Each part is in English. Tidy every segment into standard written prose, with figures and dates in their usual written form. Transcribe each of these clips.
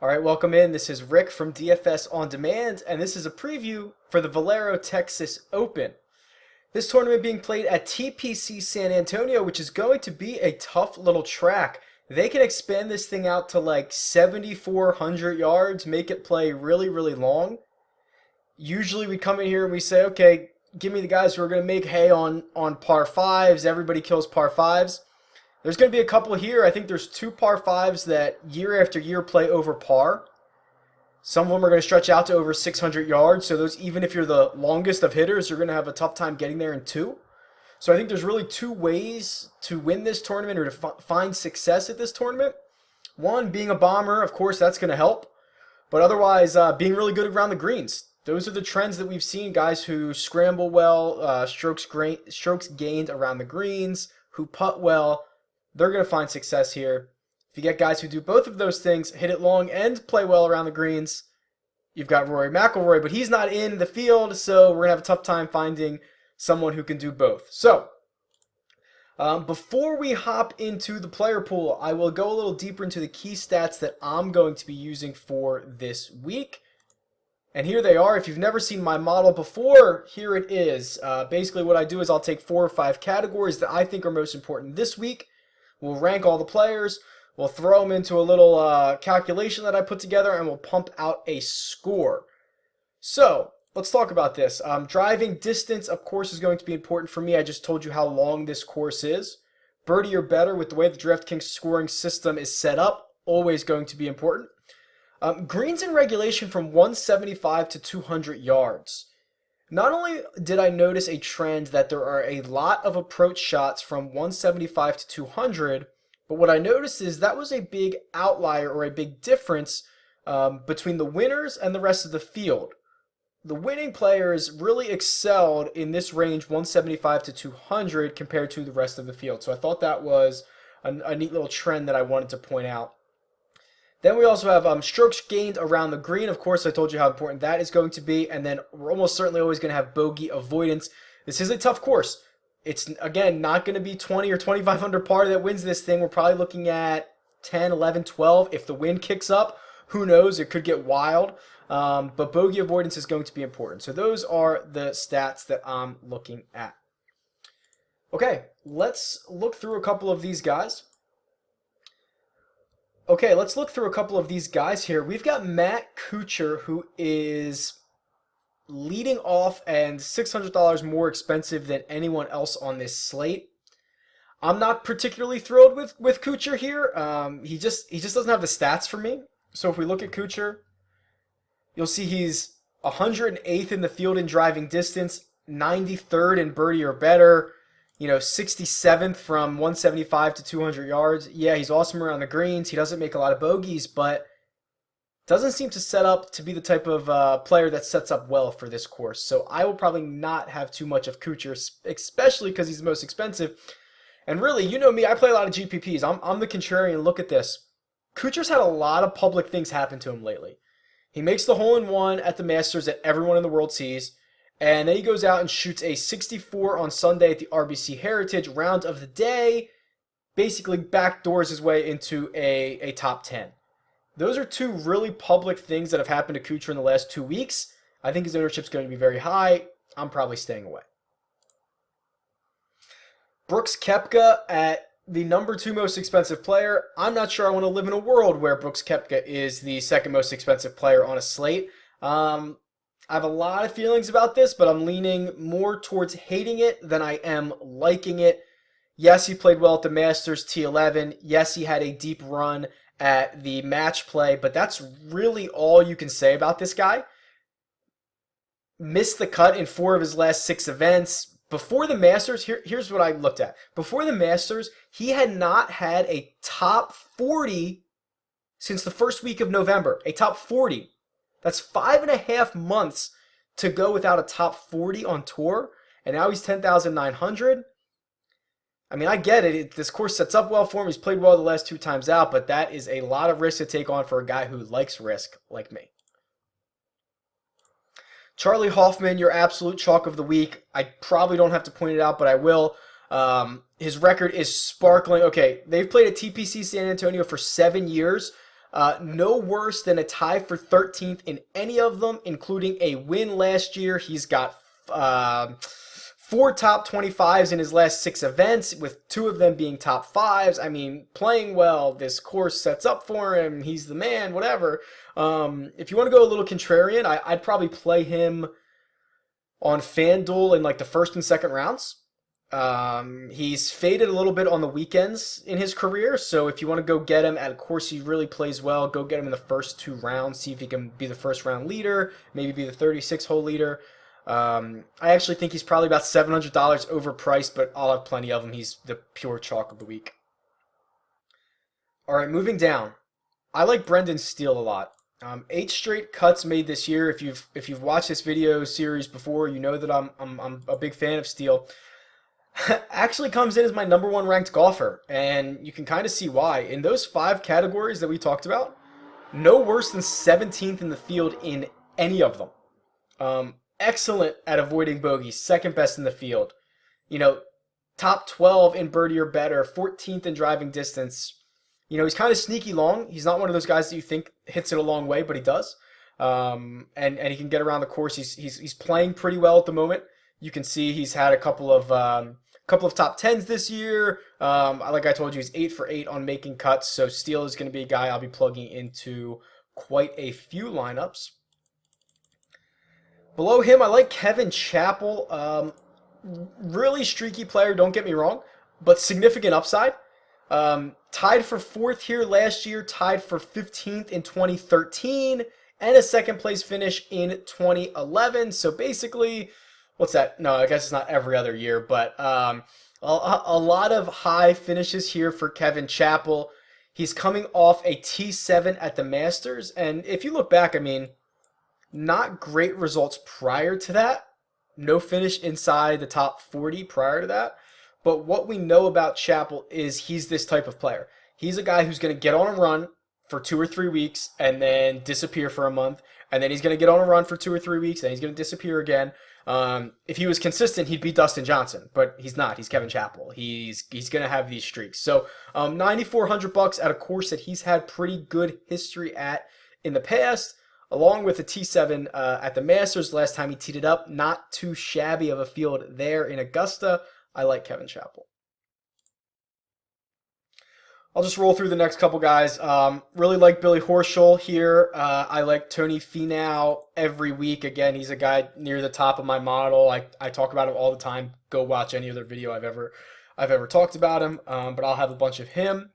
All right, welcome in. This is Rick from DFS On Demand, and this is a preview for the Valero Texas Open. This tournament being played at TPC San Antonio, which is going to be a tough little track. They can expand this thing out to like 7,400 yards, make it play really, really long. Usually we come in here and we say, okay, give me the guys who are going to make hay on par fives. Everybody kills par fives. There's going to be a couple here. I think there's two par fives that year after year play over par. Some of them are going to stretch out to over 600 yards. So those, even if you're the longest of hitters, you're going to have a tough time getting there in two. So I think there's really two ways to win this tournament or to find success at this tournament. One, being a bomber, of course, that's going to help. But otherwise, being really good around the greens. Those are the trends that we've seen. Guys who scramble well, strokes gained around the greens, who putt well. They're going to find success here. If you get guys who do both of those things, hit it long and play well around the greens, you've got Rory Mcilroy, but he's not in the field, so we're going to have a tough time finding someone who can do both. So, before we hop into the player pool, I will go a little deeper into the key stats that I'm going to be using for this week. And here they are. If you've never seen my model before, here it is. Basically what I do is I'll take 4 or 5 categories that I think are most important this week. We'll rank all the players, we'll throw them into a little calculation that I put together, and we'll pump out a score. So, let's talk about this. Driving distance, of course, is going to be important for me. I just told you how long this course is. Birdie or better with the way the DraftKings scoring system is set up, always going to be important. Greens in regulation from 175 to 200 yards. Not only did I notice a trend that there are a lot of approach shots from 175 to 200, but what I noticed is that was a big outlier or a big difference between the winners and the rest of the field. The winning players really excelled in this range 175 to 200 compared to the rest of the field. So I thought that was a neat little trend that I wanted to point out. Then we also have strokes gained around the green. Of course, I told you how important that is going to be. And then we're almost certainly always going to have bogey avoidance. This is a tough course. It's, again, not going to be 20 or 25 under par that wins this thing. We're probably looking at 10, 11, 12. If the wind kicks up, who knows? It could get wild. But bogey avoidance is going to be important. So those are the stats that I'm looking at. Okay, let's look through a couple of these guys. Okay, let's look through a couple of these guys here. We've got Matt Kuchar, who is leading off and $600 more expensive than anyone else on this slate. I'm not particularly thrilled with Kuchar here. He just doesn't have the stats for me. So if we look at Kuchar, you'll see he's 108th in the field in driving distance, 93rd in birdie or better. 67th from 175 to 200 yards. Yeah, he's awesome around the greens. He doesn't make a lot of bogeys, but doesn't seem to set up to be the type of player that sets up well for this course. So I will probably not have too much of Kuchar, especially because he's the most expensive. And really, you know me, I play a lot of GPPs. I'm the contrarian. Look at this. Kuchar's had a lot of public things happen to him lately. He makes the hole-in-one at the Masters that everyone in the world sees. And then he goes out and shoots a 64 on Sunday at the RBC Heritage round of the day. Basically backdoors his way into a top 10. Those are two really public things that have happened to Kuchar in the last 2 weeks. I think his ownership is going to be very high. I'm probably staying away. Brooks Koepka at the number 2 most expensive player. I'm not sure I want to live in a world where Brooks Koepka is the second most expensive player on a slate. I have a lot of feelings about this, but I'm leaning more towards hating it than I am liking it. Yes, he played well at the Masters T11. Yes, he had a deep run at the match play, but that's really all you can say about this guy. Missed the cut in 4 of his last 6 events. Before the Masters, here's what I looked at. Before the Masters, he had not had a top 40 since the first week of November. A top 40. That's 5.5 months to go without a top 40 on tour, and now he's 10,900. I mean, I get it. This course sets up well for him. He's played well the last 2 times out, but that is a lot of risk to take on for a guy who likes risk like me. Charley Hoffman, your absolute chalk of the week. I probably don't have to point it out, but I will. His record is sparkling. Okay, they've played at TPC San Antonio for 7 years. No worse than a tie for 13th in any of them, including a win last year. He's got 4 top 25s in his last 6 events, with 2 of them being top 5s. I mean, playing well. This course sets up for him. He's the man, whatever. If you want to go a little contrarian, I'd probably play him on FanDuel in like the first and second rounds. He's faded a little bit on the weekends in his career, so if you want to go get him at a course he really plays well, go get him in the first 2 rounds, see if he can be the first round leader, maybe be the 36-hole leader. I actually think he's probably about $700 overpriced, but I'll have plenty of him. He's the pure chalk of the week. All right, moving down. I like Brendan Steele a lot. 8 straight cuts made this year. If you've watched this video series before, you know that I'm a big fan of Steele. Actually comes in as my number 1 ranked golfer, and you can kind of see why. In those 5 categories that we talked about, no worse than 17th in the field in any of them. Excellent at avoiding bogeys, second best in the field. You know, top 12 in birdie or better, 14th in driving distance. You know, he's kind of sneaky long. He's not one of those guys that you think hits it a long way, but he does. And he can get around the course. He's playing pretty well at the moment. You can see he's had a couple of top 10s this year. Like I told you, he's 8 for 8 on making cuts. So Steele is going to be a guy I'll be plugging into quite a few lineups. Below him, I like Kevin Chappell. Really streaky player, don't get me wrong, but significant upside. Tied for 4th here last year, tied for 15th in 2013, and a 2nd place finish in 2011. So basically, what's that? No, I guess it's not every other year, but a lot of high finishes here for Kevin Chappell. He's coming off a T7 at the Masters, and if you look back, I mean, not great results prior to that. No finish inside the top 40 prior to that. But what we know about Chappell is he's this type of player. He's a guy who's going to get on a run for 2 or 3 weeks and then disappear for a month. And then he's going to get on a run for 2 or 3 weeks and he's going to disappear again. If he was consistent, he'd beat Dustin Johnson, but he's not. He's Kevin Chappell. He's going to have these streaks. So $9,400 at a course that he's had pretty good history at in the past, along with a T7 at the Masters last time he teed it up. Not too shabby of a field there in Augusta. I like Kevin Chappell. I'll just roll through the next couple guys. Really like Billy Horschel here. I like Tony Finau every week. Again, he's a guy near the top of my model. I talk about him all the time. Go watch any other video I've ever talked about him. But I'll have a bunch of him.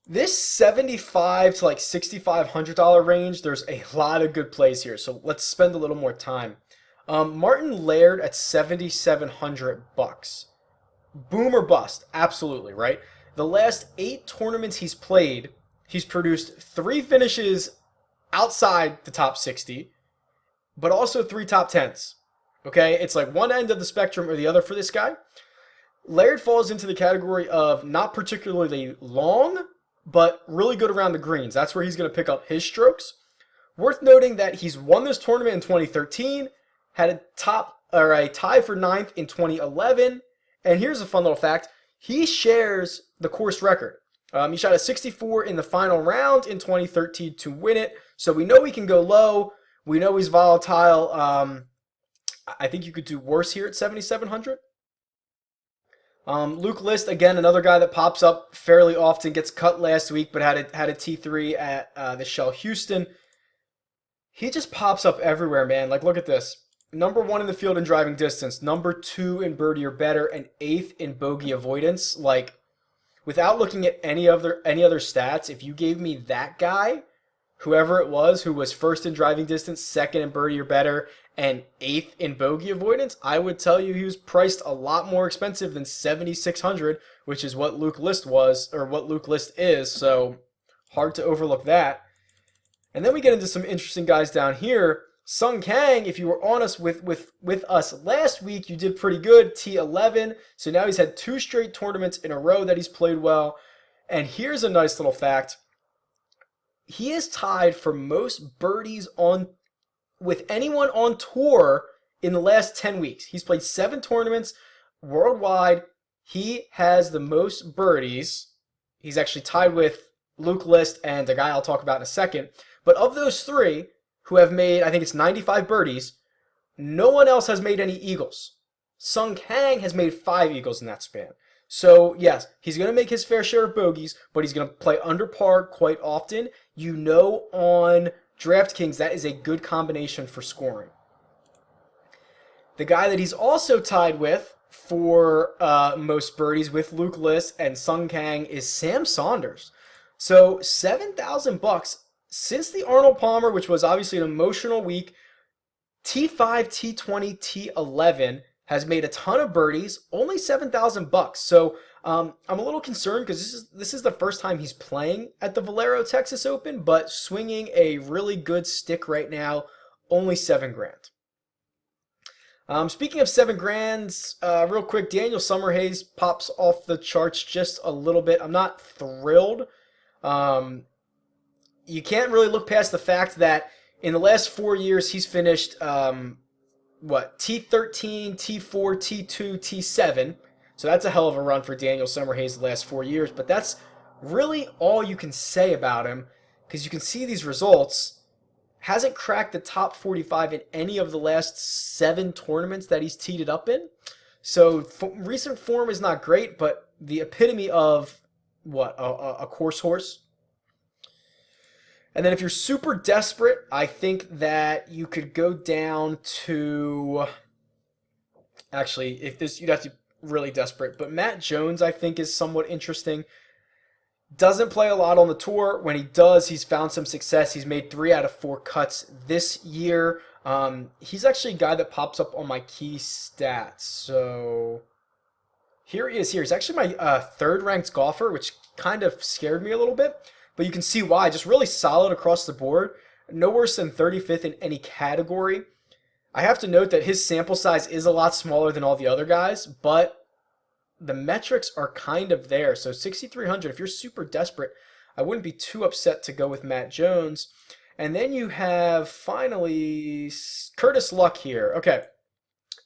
This $7,500 to like $6,500 range, there's a lot of good plays here. So let's spend a little more time. Martin Laird at $7,700. Boom or bust, absolutely, right? The last 8 tournaments he's played, he's produced 3 finishes outside the top 60, but also 3 top 10s. Okay, it's like one end of the spectrum or the other for this guy. Laird falls into the category of not particularly long, but really good around the greens. That's where he's going to pick up his strokes. Worth noting that he's won this tournament in 2013, had a tie for 9th in 2011, and here's a fun little fact. He shares the course record. He shot a 64 in the final round in 2013 to win it, so we know he can go low. We know he's volatile. I think you could do worse here at 7,700. Luke List, again, another guy that pops up fairly often, gets cut last week, but had a T3 at the Shell Houston. He just pops up everywhere, man. Like, look at this. Number 1 in the field in driving distance, number 2 in birdie or better, and 8th in bogey avoidance. Like, without looking at any other stats, if you gave me that guy, whoever it was, who was 1st in driving distance, 2nd in birdie or better, and 8th in bogey avoidance, I would tell you he was priced a lot more expensive than $7,600, which is what Luke List was, or what Luke List is. So hard to overlook that. And then we get into some interesting guys down here. Sung Kang, if you were on us with us last week, you did pretty good, T11. So now he's had 2 straight tournaments in a row that he's played well. And here's a nice little fact. He is tied for most birdies with anyone on tour in the last 10 weeks. He's played 7 tournaments worldwide. He has the most birdies. He's actually tied with Luke List, and the guy I'll talk about in a second. But of those three who have made, I think it's 95 birdies, no one else has made any eagles. Sung Kang has made 5 eagles in that span. So, yes, he's going to make his fair share of bogeys, but he's going to play under par quite often. You know, on DraftKings, that is a good combination for scoring. The guy that he's also tied with for most birdies with Luke List and Sung Kang is Sam Saunders. So, $7,000 since the Arnold Palmer, which was obviously an emotional week. T5, T20, T11 has made a ton of birdies, only $7,000. So I'm a little concerned because this is the first time he's playing at the Valero Texas Open, but swinging a really good stick right now, only $7,000. Speaking of $7,000, real quick, Daniel Summerhays pops off the charts just a little bit. I'm not thrilled. You can't really look past the fact that in the last 4 years he's finished T13, T4, T2, T7. So that's a hell of a run for Daniel Summerhays the last 4 years. But that's really all you can say about him, because you can see these results. Hasn't cracked the top 45 in any of the last 7 tournaments that he's teed it up in. So recent form is not great, but the epitome of a course horse. And then if you're super desperate, I think that you could go down to, actually, you'd have to be really desperate, but Matt Jones I think is somewhat interesting. Doesn't play a lot on the tour. When he does, he's found some success. He's made 3 out of 4 cuts this year. He's actually a guy that pops up on my key stats. So here he is here. He's actually my third ranked golfer, which kind of scared me a little bit. But you can see why. Just really solid across the board. No worse than 35th in any category. I have to note that his sample size is a lot smaller than all the other guys, but the metrics are kind of there. So 6,300, if you're super desperate, I wouldn't be too upset to go with Matt Jones. And then you have, finally, Curtis Luck here. Okay.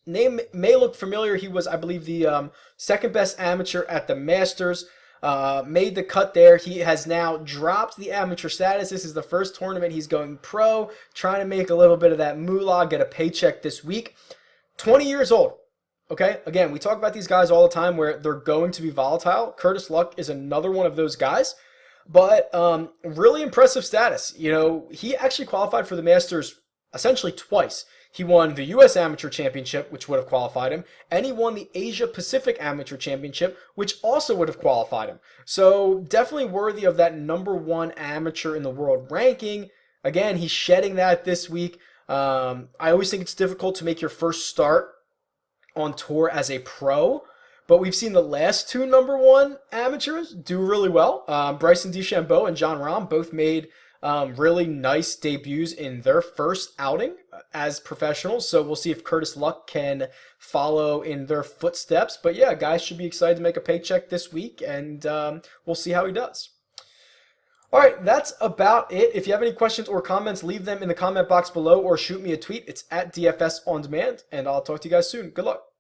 Name may look familiar. He was, I believe, the second best amateur at the Masters. Made the cut there. He has now dropped the amateur status. This is the first tournament he's going pro, trying to make a little bit of that moolah, get a paycheck this week. 20 years old. Okay, again, we talk about these guys all the time where they're going to be volatile. Curtis Luck is another one of those guys, but really impressive status. You know, he actually qualified for the Masters essentially twice. He won the U.S. Amateur Championship, which would have qualified him, and he won the Asia Pacific Amateur Championship, which also would have qualified him. So definitely worthy of that #1 amateur in the world ranking. Again, he's shedding that this week. I always think it's difficult to make your first start on tour as a pro, but we've seen the last 2 #1 amateurs do really well. Bryson DeChambeau and John Rahm both made really nice debuts in their first outing as professionals. So we'll see if Curtis Luck can follow in their footsteps. But yeah, guys should be excited to make a paycheck this week, and we'll see how he does. All right, that's about it. If you have any questions or comments, leave them in the comment box below or shoot me a tweet. It's at DFS On Demand, and I'll talk to you guys soon. Good luck.